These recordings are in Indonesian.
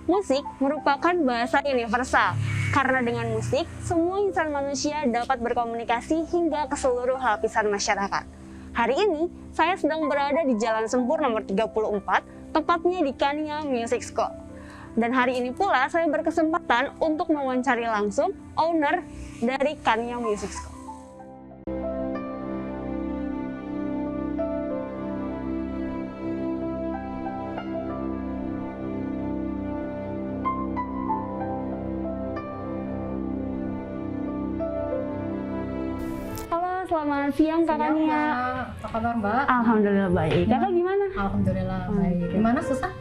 Musik merupakan bahasa universal, karena dengan musik, semua insan manusia dapat berkomunikasi hingga ke seluruh lapisan masyarakat. Hari ini, saya sedang berada di Jalan Sempur nomor 34, tepatnya di Kania Music School. Dan hari ini pula saya berkesempatan untuk mewawancari langsung owner dari Kania Music School. Halo, selamat siang Kak Kania. Apa kabar Mbak? Alhamdulillah baik. Kakak gimana? Alhamdulillah baik. Gimana, susah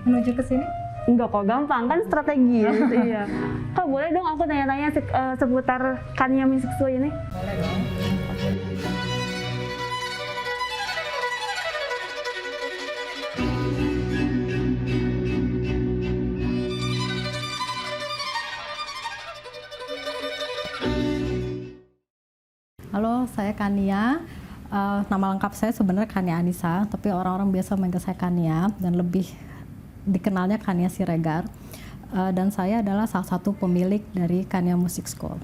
menuju ke sini? Enggak kok, gampang kan strategi ya. Iya. Kak, boleh dong aku tanya-tanya seputar Kania Music School ini? Boleh dong. Halo, saya Kania. Nama lengkap saya sebenarnya Kania Anissa, tapi orang-orang biasa manggil saya Kania dan lebih dikenalnya Kania Siregar. Dan saya adalah salah satu pemilik dari Kania Music School.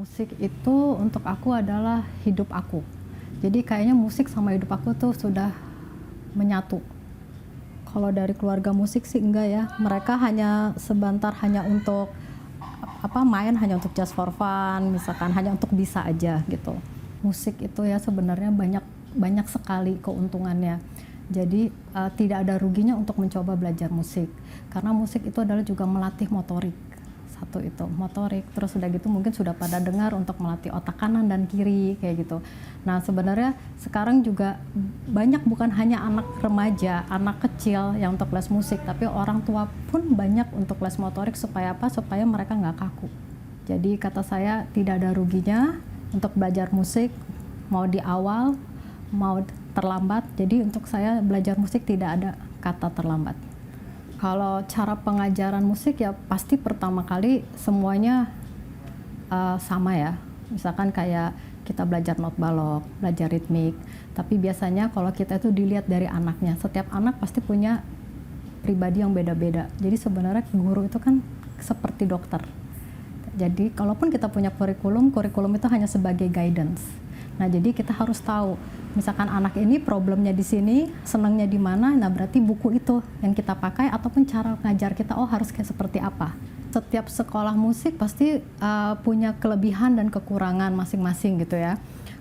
Musik itu untuk aku adalah hidup aku. Jadi kayaknya musik sama hidup aku tuh sudah menyatu. Kalau dari keluarga musik sih enggak ya. Mereka hanya sebentar hanya untuk main hanya untuk just for fun, misalkan hanya untuk bisa aja gitu. Musik itu ya sebenarnya banyak sekali keuntungannya. Jadi tidak ada ruginya untuk mencoba belajar musik. Karena musik itu adalah juga melatih motorik. Satu itu motorik, terus udah gitu mungkin sudah pada dengar untuk melatih otak kanan dan kiri kayak gitu. Nah sebenarnya sekarang juga banyak, bukan hanya anak remaja, anak kecil yang untuk les musik, tapi orang tua pun banyak untuk les motorik. Supaya apa? Supaya mereka nggak kaku. Jadi kata saya tidak ada ruginya untuk belajar musik, mau di awal mau terlambat. Jadi untuk saya belajar musik tidak ada kata terlambat. Kalau cara pengajaran musik ya pasti pertama kali semuanya sama ya. Misalkan kayak kita belajar not balok, belajar ritmik. Tapi biasanya kalau kita itu dilihat dari anaknya. Setiap anak pasti punya pribadi yang beda-beda. Jadi sebenarnya guru itu kan seperti dokter. Jadi kalaupun kita punya kurikulum itu hanya sebagai guidance. Nah jadi kita harus tahu, misalkan anak ini problemnya di sini, senangnya di mana, nah berarti buku itu yang kita pakai ataupun cara ngajar kita, harus kayak seperti apa. Setiap sekolah musik pasti punya kelebihan dan kekurangan masing-masing gitu ya.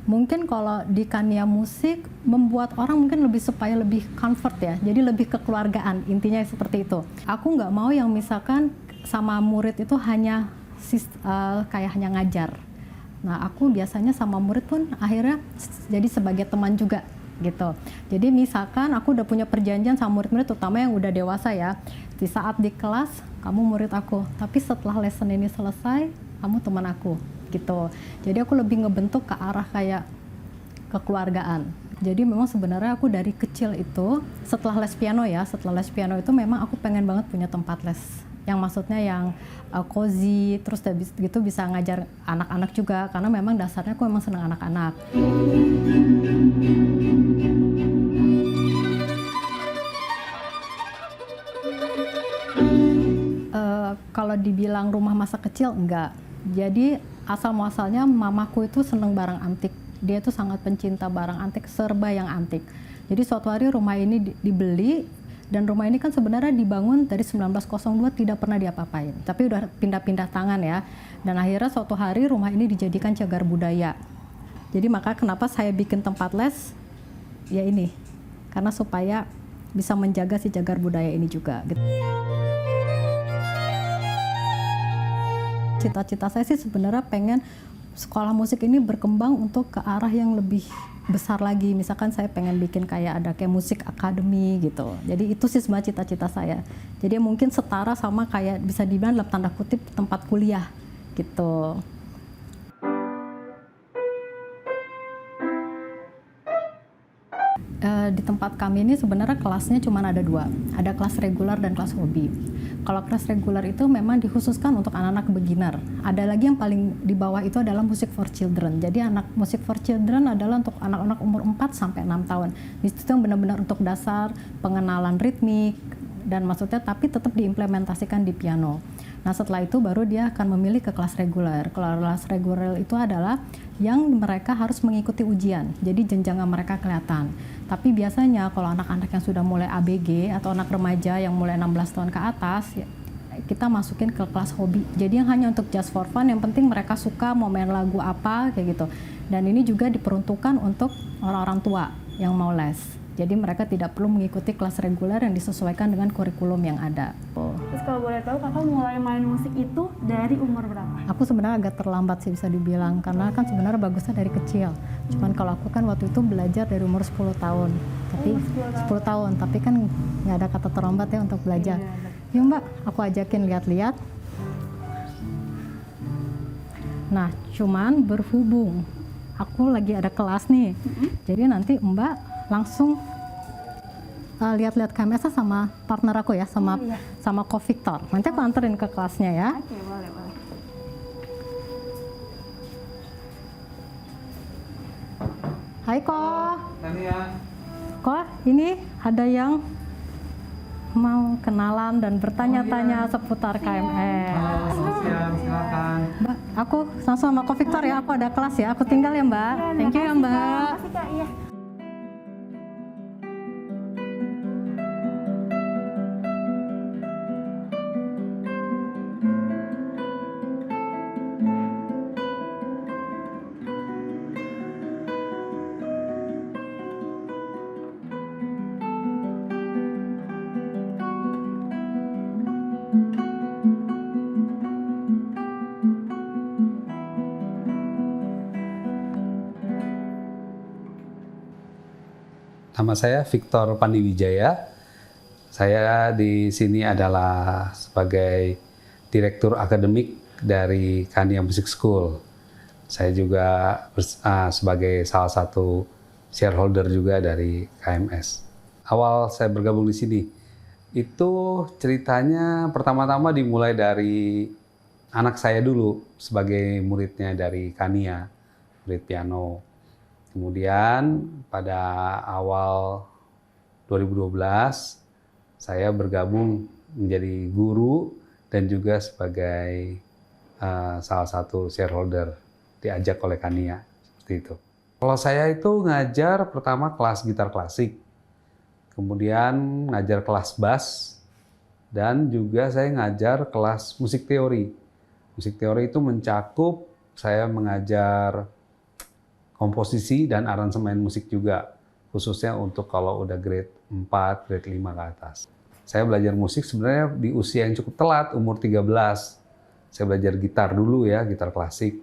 Mungkin kalau di Kania Musik membuat orang mungkin supaya lebih comfort ya, jadi lebih kekeluargaan, intinya seperti itu. Aku nggak mau yang misalkan sama murid itu hanya kayak hanya ngajar. Nah, aku biasanya sama murid pun akhirnya jadi sebagai teman juga gitu. Jadi misalkan aku udah punya perjanjian sama murid-murid, terutama yang udah dewasa ya. Di saat di kelas, kamu murid aku. Tapi setelah lesson ini selesai, kamu teman aku gitu. Jadi aku lebih ngebentuk ke arah kayak kekeluargaan. Jadi memang sebenarnya aku dari kecil itu, setelah les piano itu memang aku pengen banget punya tempat les. Yang maksudnya yang cozy, terus gitu bisa ngajar anak-anak juga, karena memang dasarnya aku memang senang anak-anak. Kalau dibilang rumah masa kecil, enggak. Jadi asal-muasalnya mamaku itu senang barang antik. Dia itu sangat pencinta barang antik, serba yang antik. Jadi suatu hari rumah ini dibeli, dan rumah ini kan sebenarnya dibangun dari 1902, tidak pernah diapa-apain. Tapi udah pindah-pindah tangan ya. Dan akhirnya suatu hari rumah ini dijadikan cagar budaya. Jadi maka kenapa saya bikin tempat les, ya ini. Karena supaya bisa menjaga si cagar budaya ini juga. Gitu. Cita-cita saya sih sebenarnya pengen sekolah musik ini berkembang untuk ke arah yang lebih besar lagi. Misalkan saya pengen bikin kayak ada kayak musik akademi gitu. Jadi itu sih sebenarnya cita-cita saya. Jadi mungkin setara sama kayak bisa dibilang dalam tanda kutip tempat kuliah gitu. Di tempat kami ini sebenarnya kelasnya cuma ada 2, ada kelas reguler dan kelas hobi. Kalau kelas reguler itu memang dikhususkan untuk anak-anak beginner. Ada lagi yang paling di bawah itu adalah music for children. Jadi music for children adalah untuk anak-anak umur 4 sampai 6 tahun. Di situ yang benar-benar untuk dasar pengenalan ritmik dan maksudnya tapi tetap diimplementasikan di piano. Nah setelah itu baru dia akan memilih ke kelas reguler. Kelas reguler itu adalah yang mereka harus mengikuti ujian, jadi jenjang mereka kelihatan. Tapi biasanya kalau anak-anak yang sudah mulai ABG atau anak remaja yang mulai 16 tahun ke atas, ya, kita masukin ke kelas hobi. Jadi yang hanya untuk just for fun, yang penting mereka suka mau main lagu apa kayak gitu. Dan ini juga diperuntukkan untuk orang-orang tua yang mau les. Jadi mereka tidak perlu mengikuti kelas reguler yang disesuaikan dengan kurikulum yang ada. Terus kalau boleh tahu kakak mulai main musik itu dari umur berapa? Aku sebenarnya agak terlambat sih bisa dibilang, karena kan sebenarnya bagusnya dari kecil. Cuman kalau aku kan waktu itu belajar dari umur 10 tahun. Tapi 10 tahun, tapi kan nggak ada kata terlambat ya untuk belajar. Yuk Mbak, aku ajakin lihat-lihat. Nah, cuman berhubung aku lagi ada kelas nih. Jadi nanti Mbak langsung lihat-lihat KMS sama partner aku ya, sama Ko Victor. Nanti aku anterin ke kelasnya ya. Oke, boleh. Hai Ko. Tania. Ko, ini ada yang mau kenalan dan bertanya-tanya seputar KMS. Siang, silakan. Mbak, aku langsung sama Ko Victor ya, aku ada kelas ya. Aku tinggal ya Mbak. Thank you ya Mbak. Makasih Kak, iya. Nama saya Victor Pandiwijaya. Saya di sini adalah sebagai Direktur Akademik dari Khania Music School. Saya juga sebagai salah satu shareholder juga dari KMS. Awal saya bergabung di sini, itu ceritanya pertama-tama dimulai dari anak saya dulu sebagai muridnya dari Khania, murid piano. Kemudian pada awal 2012 saya bergabung menjadi guru dan juga sebagai salah satu shareholder diajak oleh Khania seperti itu. Kalau saya itu ngajar pertama kelas gitar klasik, kemudian ngajar kelas bass, dan juga saya ngajar kelas musik teori. Musik teori itu mencakup saya mengajar komposisi dan aransemen musik juga, khususnya untuk kalau udah grade 4, grade 5 ke atas. Saya belajar musik sebenarnya di usia yang cukup telat, umur 13. Saya belajar gitar dulu ya, gitar klasik.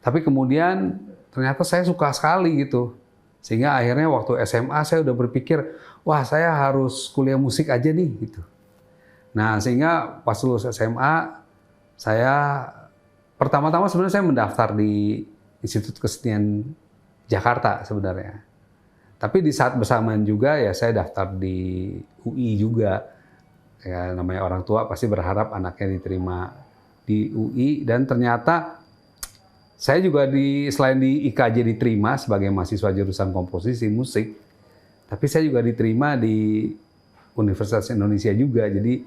Tapi kemudian ternyata saya suka sekali gitu. Sehingga akhirnya waktu SMA saya udah berpikir, wah saya harus kuliah musik aja nih gitu. Nah sehingga pas lulus SMA, saya pertama-tama sebenarnya saya mendaftar di Institut Kesenian Jakarta sebenarnya. Tapi di saat bersamaan juga ya saya daftar di UI juga. Ya, namanya orang tua pasti berharap anaknya diterima di UI, dan ternyata saya juga selain di IKJ diterima sebagai mahasiswa jurusan komposisi musik, tapi saya juga diterima di Universitas Indonesia juga. Jadi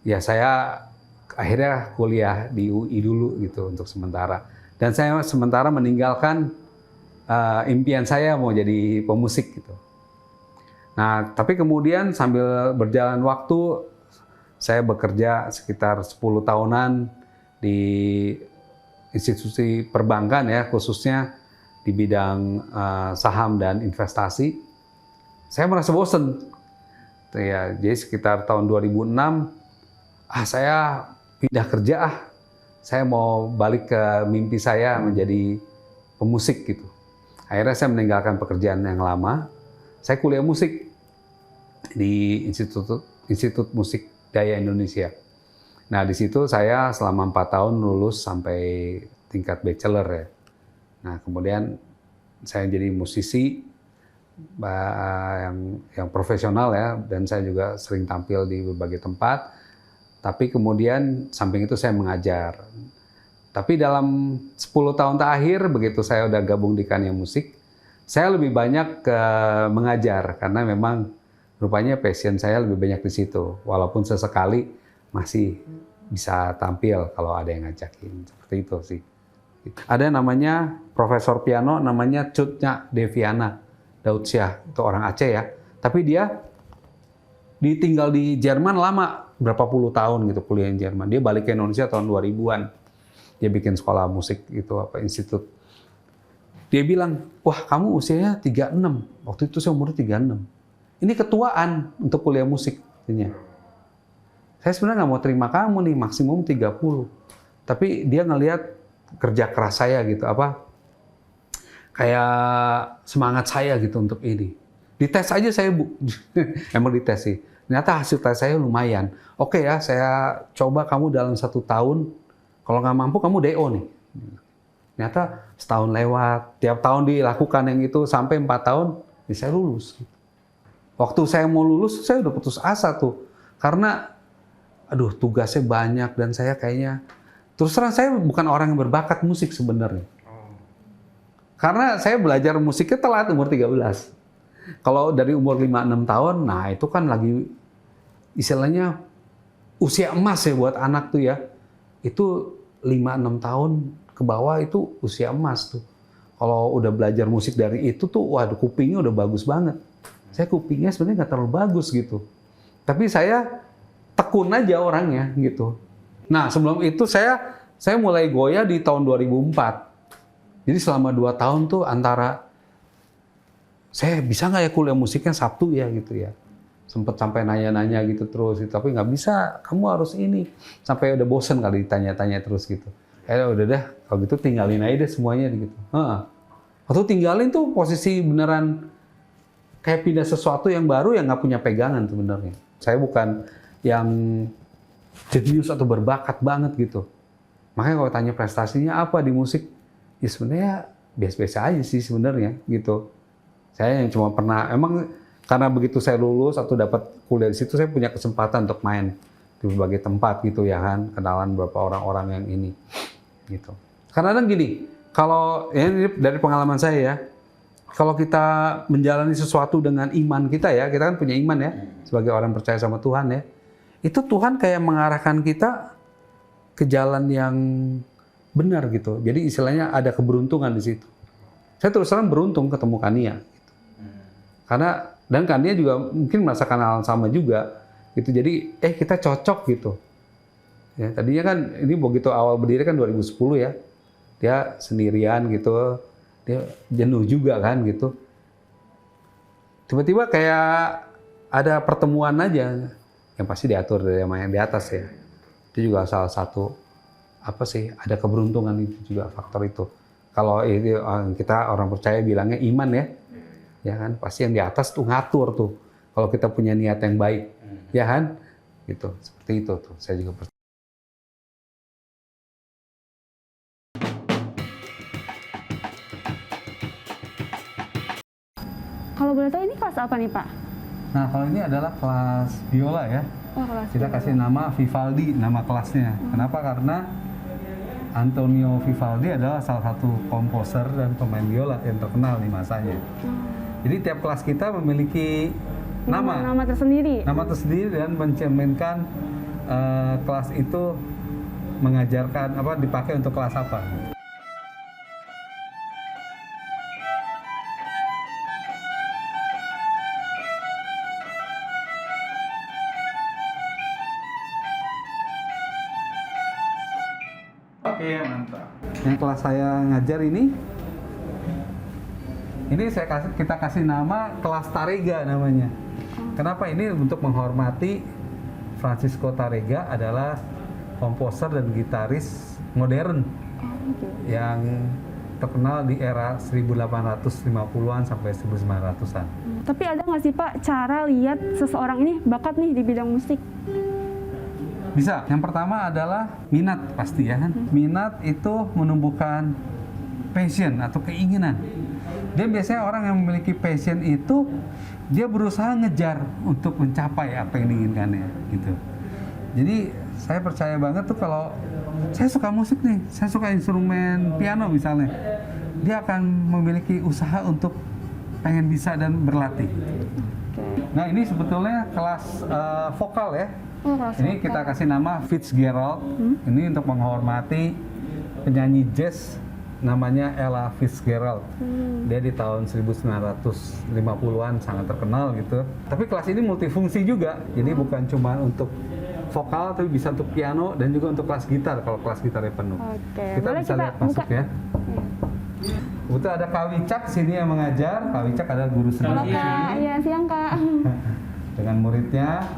ya saya akhirnya kuliah di UI dulu gitu untuk sementara. Dan saya sementara meninggalkan impian saya mau jadi pemusik gitu. Nah, tapi kemudian sambil berjalan waktu, saya bekerja sekitar 10 tahunan di institusi perbankan ya, khususnya di bidang saham dan investasi. Saya merasa bosen. Ya, jadi sekitar tahun 2006, saya pindah kerja saya mau balik ke mimpi saya menjadi pemusik gitu. Akhirnya saya meninggalkan pekerjaan yang lama. Saya kuliah musik di Institut Musik Daya Indonesia. Nah di situ saya selama 4 tahun lulus sampai tingkat bachelor ya. Nah kemudian saya jadi musisi yang profesional ya, dan saya juga sering tampil di berbagai tempat. Tapi kemudian samping itu saya mengajar. Tapi dalam 10 tahun terakhir begitu saya udah gabung di Kania Musik, saya lebih banyak mengajar karena memang rupanya passion saya lebih banyak di situ. Walaupun sesekali masih bisa tampil kalau ada yang ngajakin, seperti itu sih. Ada namanya profesor piano, namanya Cutnya Deviana Daudsyah, itu orang Aceh ya. Tapi dia ditinggal di Jerman lama, berapa puluh tahun gitu kuliah di Jerman. Dia balik ke Indonesia tahun 2000-an. Dia bikin sekolah musik itu institut. Dia bilang, "Wah, kamu usianya 36." Waktu itu saya umurnya 36. Ini ketuaan untuk kuliah musik katanya. Saya sebenarnya nggak mau terima kamu nih, maksimum 30. Tapi dia ngelihat kerja keras saya gitu, kayak semangat saya gitu untuk ini. Dites aja saya, Bu. Emang dites sih. Ternyata hasil tes saya lumayan. Oke ya, saya coba kamu dalam 1 tahun. Kalau nggak mampu, kamu DO nih. Ternyata setahun lewat. Tiap tahun dilakukan yang itu sampai 4 tahun, ya saya lulus. Waktu saya mau lulus, saya udah putus asa tuh. Karena, tugasnya banyak dan saya kayaknya... Terus terang saya bukan orang yang berbakat musik sebenarnya. Karena saya belajar musiknya telat umur 13. Kalau dari umur 5-6 tahun, nah itu kan lagi istilahnya usia emas ya buat anak tuh ya. Itu 5-6 tahun ke bawah itu usia emas tuh. Kalau udah belajar musik dari itu tuh, waduh kupingnya udah bagus banget. Saya kupingnya sebenarnya nggak terlalu bagus gitu. Tapi saya tekun aja orangnya gitu. Nah sebelum itu saya mulai goyah di tahun 2004. Jadi selama 2 tahun tuh antara saya bisa nggak ya kuliah musiknya Sabtu ya gitu ya. Sempet sampai nanya-nanya gitu terus, gitu. Tapi nggak bisa, kamu harus ini. Sampai udah bosen kali ditanya-tanya terus gitu. Udah dah, kalau gitu tinggalin aja deh semuanya gitu. Waktu tinggalin tuh posisi beneran kayak pindah sesuatu yang baru yang nggak punya pegangan sebenarnya. Saya bukan yang jenius atau berbakat banget gitu. Makanya kalau tanya prestasinya apa di musik, ya sebenarnya biasa-biasa aja sih sebenarnya gitu. Saya yang cuma pernah, emang karena begitu saya lulus atau dapat kuliah di situ, saya punya kesempatan untuk main di berbagai tempat gitu ya kan, kenalan beberapa orang-orang yang ini gitu. Karena gini, kalau ini dari pengalaman saya ya, kalau kita menjalani sesuatu dengan iman kita ya, kita kan punya iman ya, sebagai orang percaya sama Tuhan ya, itu Tuhan kayak mengarahkan kita ke jalan yang benar gitu. Jadi istilahnya ada keberuntungan di situ. Saya terus terang beruntung ketemu Kania. Gitu. Karena dan Kania juga mungkin merasakan hal yang sama juga. Gitu. Jadi kita cocok gitu. Ya, tadinya kan ini begitu awal berdiri kan 2010 ya. Dia sendirian gitu. Dia jenuh juga kan gitu. Tiba-tiba kayak ada pertemuan aja. Yang pasti diatur dari yang di atas ya. Itu juga salah satu ada keberuntungan itu juga faktor itu. Kalau itu kita orang percaya bilangnya iman ya kan pasti yang di atas tuh ngatur tuh. Kalau kita punya niat yang baik, ya kan, gitu. Seperti itu tuh. Saya juga percaya. Kalau boleh tahu ini kelas apa nih Pak? Nah kalau ini adalah kelas biola ya. Kelas Kita kasih nama Vivaldi, nama kelasnya. Kenapa? Karena Antonio Vivaldi adalah salah satu komposer dan pemain biola yang terkenal di masanya. Jadi tiap kelas kita memiliki nama tersendiri. Nama tersendiri dan mencerminkan kelas itu mengajarkan dipakai untuk kelas apa. Oke, mantap. Yang kelas saya ngajar ini kita kasih nama kelas Tarega namanya. Kenapa? Ini untuk menghormati Francisco Tarega adalah komposer dan gitaris modern yang terkenal di era 1850-an sampai 1900-an. Tapi ada nggak sih Pak cara lihat seseorang ini bakat nih di bidang musik? Bisa. Yang pertama adalah minat pasti ya kan. Minat itu menumbuhkan passion atau keinginan. Dia biasanya orang yang memiliki passion itu dia berusaha ngejar untuk mencapai apa yang diinginkannya gitu. Jadi saya percaya banget tuh kalau saya suka musik nih, saya suka instrumen piano misalnya, dia akan memiliki usaha untuk pengen bisa dan berlatih. Nah ini sebetulnya kelas vokal ya. Ini kita kasih nama Fitzgerald. Ini untuk menghormati penyanyi jazz namanya Ella Fitzgerald. Dia di tahun 1950-an sangat terkenal gitu. Tapi kelas ini multifungsi juga. Jadi bukan cuma untuk vokal, tapi bisa untuk piano dan juga untuk kelas gitar kalau kelas gitarnya penuh. Kita bisa lihat masuk ya. Betul, ada Kak Wicak sini yang mengajar. Kak Wicak adalah guru seni. Halo Kak, iya siang Kak. Dengan muridnya.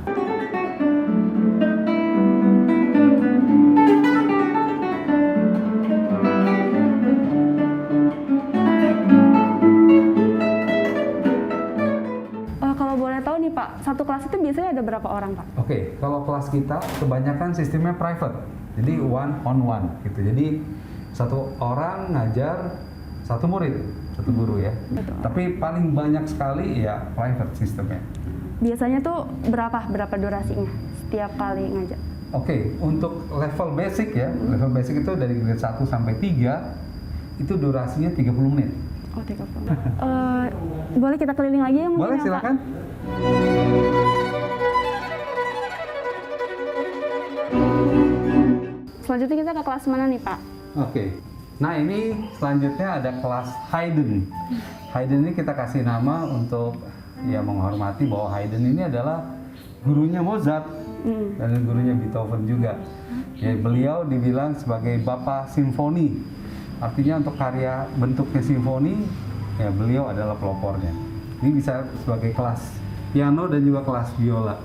Kalau boleh tahu nih Pak, satu kelas itu biasanya ada berapa orang Pak? Oke, kalau kelas kita kebanyakan sistemnya private, jadi one on one gitu. Jadi satu orang ngajar satu murid, satu guru ya. Betul. Tapi paling banyak sekali ya private sistemnya. Biasanya tuh berapa durasinya setiap kali ngajar? Oke, untuk level basic ya, level basic itu dari grade 1 sampai 3 itu durasinya 30 menit. Oh 30. Boleh kita keliling lagi ya mungkin Boleh, ya, silakan. Pak? Selanjutnya kita ke kelas mana nih Pak? Oke. Nah ini selanjutnya ada kelas Haydn. Haydn ini kita kasih nama untuk ya menghormati bahwa Haydn ini adalah gurunya Mozart dan gurunya Beethoven juga. Ya, beliau dibilang sebagai bapak simfoni. Artinya untuk karya bentuknya simfoni, ya beliau adalah pelopornya. Ini bisa sebagai kelas piano dan juga kelas biola.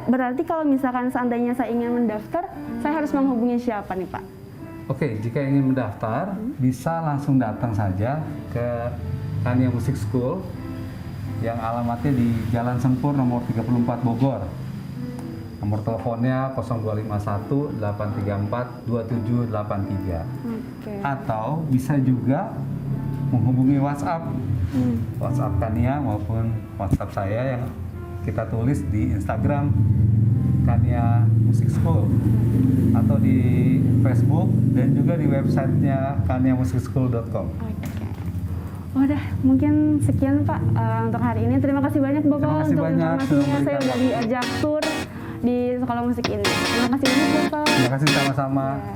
Berarti kalau misalkan seandainya saya ingin mendaftar, saya harus menghubungi siapa nih Pak? Oke, jika ingin mendaftar, bisa langsung datang saja ke Kania Music School yang alamatnya di Jalan Sempur nomor 34 Bogor. Nomor teleponnya 0251 834 2783. Atau bisa juga menghubungi WhatsApp. WhatsApp Kania maupun WhatsApp saya yang kita tulis di Instagram Kania Music School atau di Facebook dan juga di websitenya kaniamusicschool.com. Udah, mungkin sekian Pak untuk hari ini. Terima kasih banyak Bapak Terima kasih untuk banyak informasinya. Saya sudah udah diajak tur di sekolah musik ini. Terima kasih banyak Bapak. Terima kasih sama-sama. Ya.